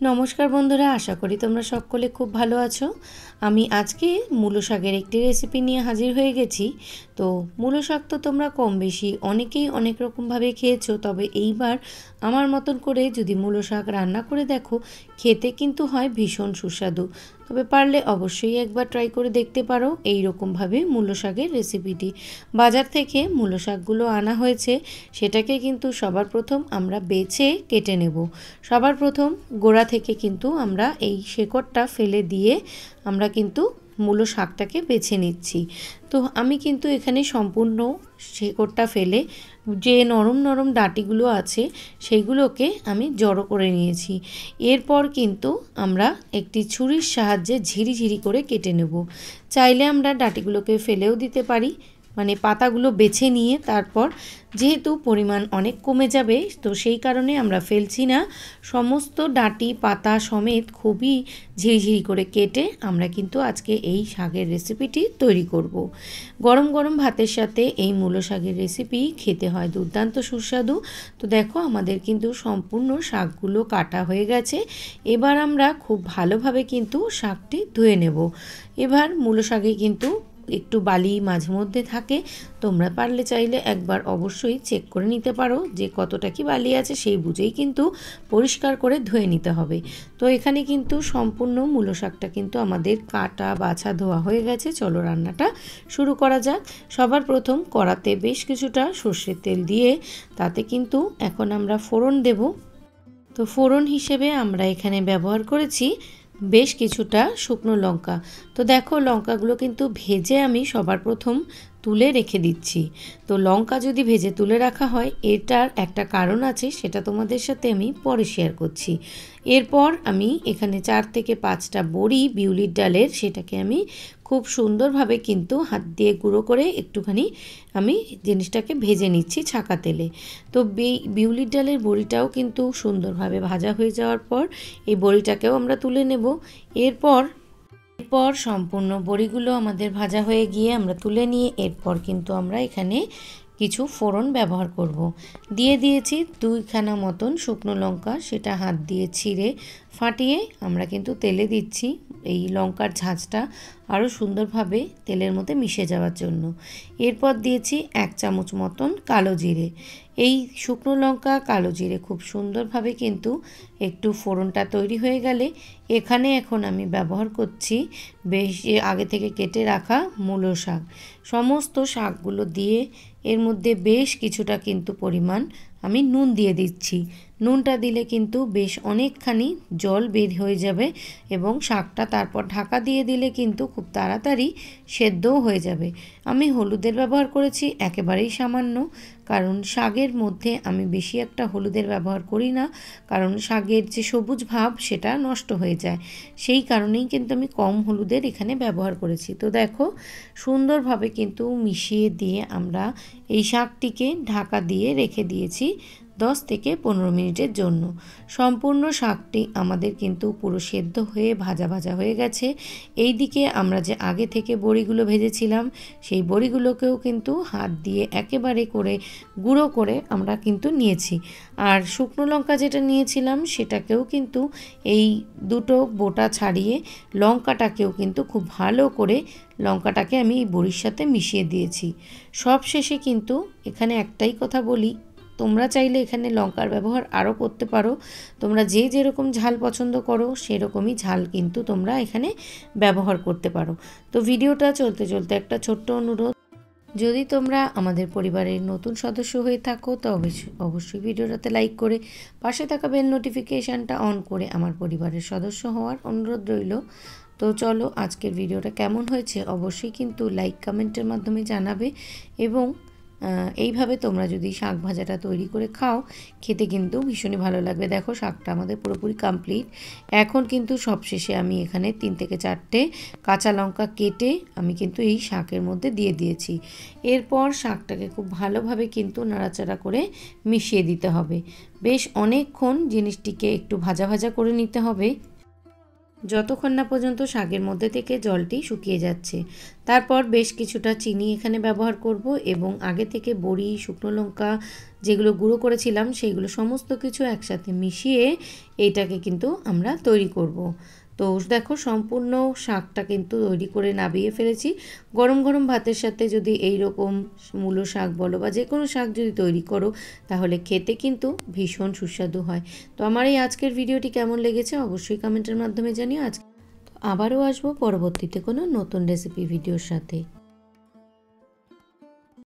নমস্কার বন্ধুরা, আশা করি তোমরা সকলে খুব ভালো আছো। আমি আজকে মূলো শাকের একটি রেসিপি নিয়ে হাজির হয়ে গেছি। তো মূলো শাক তো তোমরা কম বেশি অনেকেই অনেক রকমভাবে খেয়েছো, তবে এইবার আমার মতন করে যদি মূলো শাক রান্না করে দেখো, খেতে কিন্তু হয় ভীষণ সুস্বাদু। তবে পারলে অবশ্যই একবার ট্রাই করে দেখতে পারো এই রকমভাবে মূলো শাকের রেসিপিটি। বাজার থেকে মূলো শাকগুলো আনা হয়েছে, সেটাকে কিন্তু সবার প্রথম আমরা বেছে কেটে নেব। সবার প্রথম গোড়া থেকে কিন্তু আমরা এই শেকড়টা ফেলে দিয়ে আমরা কিন্তু মূলো শাকটাকে বেছে নিচ্ছি। তো আমি কিন্তু এখানে সম্পূর্ণ শেকড়টা ফেলে যে নরম নরম ডাঁটিগুলো আছে সেইগুলোকে আমি জড়ো করে নিয়েছি। এরপর কিন্তু আমরা একটি ছুরির সাহায্যে ঝিরিঝিরি করে কেটে নেব। চাইলে আমরা ডাঁটিগুলোকে ফেলেও দিতে পারি, মানে পাতাগুলো বেছে নিয়ে তারপর, যেহেতু পরিমাণ অনেক কমে যাবে তো সেই কারণে আমরা ফেলছি না। সমস্ত ডাঁটি পাতা সমেত খুবই ঝিরিঝিরি করে কেটে আমরা কিন্তু আজকে এই শাকের রেসিপিটি তৈরি করব। গরম গরম ভাতের সাথে এই মূলো শাকের রেসিপি খেতে হয় দুর্দান্ত সুস্বাদু। তো দেখো আমাদের কিন্তু সম্পূর্ণ শাকগুলো কাটা হয়ে গেছে। এবার আমরা খুব ভালোভাবে কিন্তু শাকটি ধুয়ে নেব। এবার মূলো শাকে কিন্তু একটু বালি মাঝে মধ্যে থাকে, তোমরা পারলে চাইলে একবার অবশ্যই চেক করে নিতে পারো যে কতটা কি বালি আছে, সেই বুঝেই কিন্তু পরিষ্কার করে ধুয়ে নিতে হবে। তো এখানে কিন্তু সম্পূর্ণ মূলো শাকটা কিন্তু আমাদের কাটা বাছা ধোয়া হয়ে গেছে। চলো রান্নাটা শুরু করা যাক। সবার প্রথম কড়াতে বেশ কিছুটা সর্ষের তেল দিয়ে তাতে কিন্তু এখন আমরা ফোড়ন দেব। তো ফোড়ন হিসেবে আমরা এখানে ব্যবহার করেছি বেশ কিছুটা শুকনো লঙ্কা। তো দেখো লঙ্কাগুলো কিন্তু ভেজে আমি সবার প্রথম তুলে রেখে দিচ্ছি। তো লঙ্কা যদি ভেজে তুলে রাখা হয় এটার একটা কারণ আছে, সেটা তোমাদের সাথে আমি পরে শেয়ার করছি। এরপর আমি এখানে 4 থেকে 5টা বড়ি বিউলির ডালের, সেটাকে আমি খুব সুন্দরভাবে কিন্তু হাত দিয়ে গুঁড়ো করে একটুখানি আমি জিনিসটাকে ভেজে নিচ্ছি ছাকা তেলে। তো বিউলির ডালের বড়িটাও কিন্তু সুন্দরভাবে ভাজা হয়ে যাওয়ার পর এই বড়িটাকেও আমরা তুলে নেব। এরপর সম্পূর্ণ বড়িগুলো আমাদের ভাজা হয়ে গিয়ে আমরা তুলে নিয়ে এরপর কিন্তু আমরা এখানে কিছু ফোড়ন ব্যবহার করব। দিয়ে দিয়েছি 2খানা মতন শুকনো লঙ্কা, সেটা হাত দিয়ে ছিঁড়ে ফাটিয়ে আমরা কিন্তু তেলে দিচ্ছি এই লঙ্কার ঝাঁঝটা আরও সুন্দরভাবে তেলের মধ্যে মিশে যাওয়ার জন্য। এরপর দিয়েছি 1 চামচ মতন কালো জিরে। এই শুকনো লঙ্কা কালো জিরে খুব সুন্দরভাবে কিন্তু একটু ফোড়নটা তৈরি হয়ে গেলে এখানে এখন আমি ব্যবহার করছি বেশ আগে থেকে কেটে রাখা মূলো শাক। সমস্ত শাকগুলো দিয়ে এর মধ্যে বেশ কিছুটা কিন্তু পরিমাণ আমি নুন দিয়ে দিচ্ছি। নুনটা দিলে কিন্তু বেশ অনেকখানি জল বের হয়ে যাবে এবং শাকটা তারপর ঢাকা দিয়ে দিলে কিন্তু খুব তাড়াতাড়ি সেদ্ধও হয়ে যাবে। আমি হলুদের ব্যবহার করেছি একেবারেই সামান্য, কারণ শাকের মধ্যে আমি বেশি একটা হলুদের ব্যবহার করি না, কারণ শাকের যে সবুজ ভাব সেটা নষ্ট হয়ে যায়। সেই কারণেই কিন্তু আমি কম হলুদের এখানে ব্যবহার করেছি। তো দেখো সুন্দরভাবে কিন্তু মিশিয়ে দিয়ে আমরা এই শাকটিকে ঢাকা দিয়ে রেখে দিয়েছি 10 থেকে 15 মিনিটের জন্য। সম্পূর্ণ শাকটি আমাদের কিন্তু পুরো সেদ্ধ হয়ে ভাজা ভাজা হয়ে গেছে। এই দিকে আমরা যে আগে থেকে বড়িগুলো ভেজেছিলাম সেই বড়িগুলোকেও কিন্তু হাত দিয়ে একেবারে করে গুঁড়ো করে আমরা কিন্তু নিয়েছি। আর শুকনো লঙ্কা যেটা নিয়েছিলাম সেটাকেও কিন্তু এই দুটো বোটা ছাড়িয়ে লঙ্কাটাকেও কিন্তু খুব ভালো করে লঙ্কাটাকে আমি এই বড়ির সাথে মিশিয়ে দিয়েছি। সব শেষে কিন্তু এখানে একটাই কথা বলি, তোমরা চাইলে এখানে লঙ্কার ব্যবহার আরও করতে পারো। তোমরা যে যেরকম ঝাল পছন্দ করো সেরকমই ঝাল কিন্তু তোমরা এখানে ব্যবহার করতে পারো। তো ভিডিওটা চলতে চলতে একটা ছোট্ট অনুরোধ, যদি তোমরা আমাদের পরিবারের নতুন সদস্য হয়ে থাকো তো অবশ্যই ভিডিওটাতে লাইক করে পাশে থাকা বেল নোটিফিকেশানটা অন করে আমার পরিবারের সদস্য হওয়ার অনুরোধ রইল। তো চলো আজকের ভিডিওটা কেমন হয়েছে অবশ্যই কিন্তু লাইক কমেন্টের মাধ্যমে জানাবে, এবং এইভাবে তোমরা যদি শাক ভাজাটা তৈরি করে খাও খেতে কিন্তু ভীষণই ভালো লাগবে। দেখো শাকটা আমাদের পুরোপুরি কমপ্লিট। এখন কিন্তু সবশেষে আমি এখানে 3 থেকে 4টে কাঁচা লঙ্কা কেটে আমি কিন্তু এই শাকের মধ্যে দিয়ে দিয়েছি। এরপর শাকটাকে খুব ভালোভাবে কিন্তু নাড়াচাড়া করে মিশিয়ে দিতে হবে। বেশ অনেকক্ষণ জিনিসটিকে একটু ভাজা ভাজা করে নিতে হবে। যতক্ষণ না পর্যন্ত শাকের মধ্যে থেকে জলটি শুকিয়ে যাচ্ছে। তারপর বেশ কিছুটা চিনি এখানে ব্যবহার করব এবং আগে থেকে বড়ি, শুকনো লঙ্কা যেগুলো গুঁড়ো করেছিলাম সেইগুলো সমস্ত কিছু একসাথে মিশিয়ে এইটাকে কিন্তু আমরা তৈরি করব। তো দেখো সম্পূর্ণ শাকটা কিন্তু তৈরি করে নামিয়ে ফেলেছি। গরম গরম ভাতের সাথে যদি এই রকম মূলো শাক বলো বা যে কোনো শাক যদি তৈরি করো তাহলে খেতে কিন্তু ভীষণ সুস্বাদু হয়। তো আমার এই আজকের ভিডিওটি কেমন লেগেছে অবশ্যই কমেন্টের মাধ্যমে জানিও। আবারও আসবো পরবর্তীতে কোনো নতুন রেসিপি ভিডিওর সাথে।